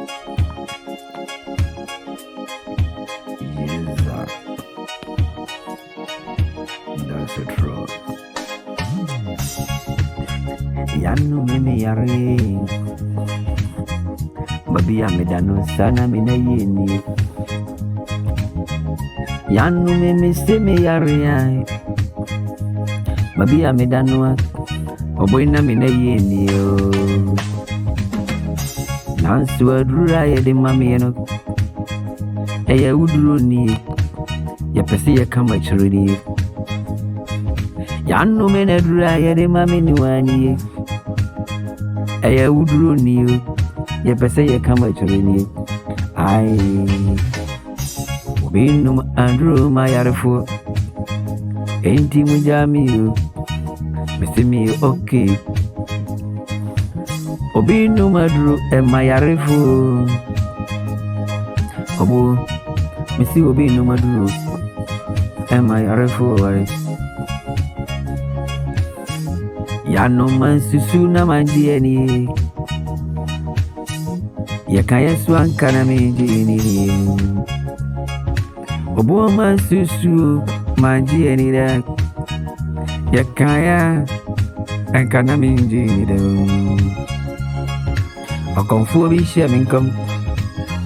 That's a truth. Yanu mimi yare babi amedano sana mina yeni. Yanu mimi seme yare babi amedano oboina mina yeni yo. Nansu adura ye de mami eno eya uduro ni ya pesi ya kama chirini. Yanu mene adura ye de mami ni wani eya uduro ni ya pesi ya kama chirini. Ai obinum andro ma yarefo enti mujami yo misimi okay. Obinu madru mayarefo obo misi obinu madru mayarefo wai yano mansusu na mandieni yakaya swankana menjini obo mansusu mandieni da yakaya ankana menjini da. Okonfo bi hye minkom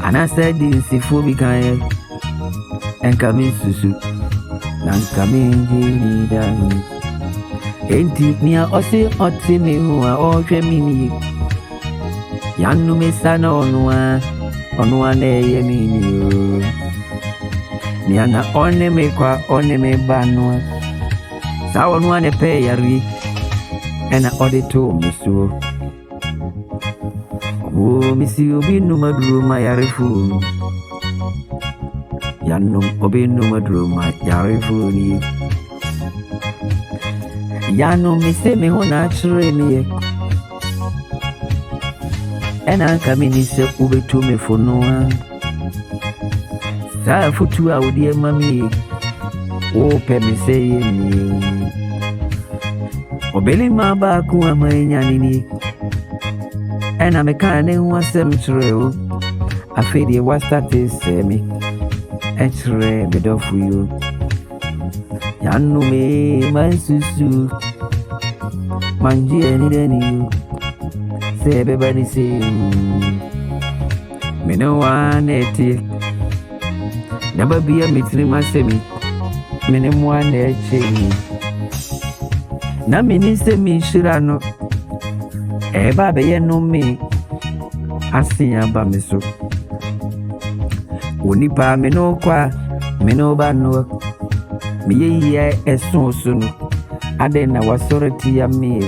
anasa dinsi fo bi kan enka min susu nanka min jini dan enti nia ose oti mi huwa ohwe mi ni yanu me sana onua na ye mi ni o nia na one me kwa one me banwa sa onua ne pe yari ena odito miso. Oh, misi obinu madru ma yarifu Yanum obinu madru ma yarifu ni Yanum misi me hona chure ni ena kamini se ubetu me fonua sa futu a udie mami o pe me se ye ni obeli ma ba ku amanya ni ena mekane huasem treo afedi wastate semi etre bedofu yo yanu me mansusu manji eni deni yo sebe bani se meno waneti naba biya mitri masemi mene mwane eche na mini semi shirano eba beye no me asiya ba me so onipa me no kwa me no ba no me ye esun sunu ade na wasoreti ya me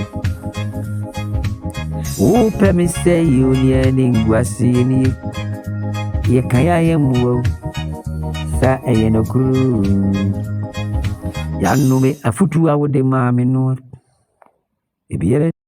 o pe me say you ni eni ngwasi ni ye kaya ye muwo sa eye no kru ya no me afutu awode ma me no ebiere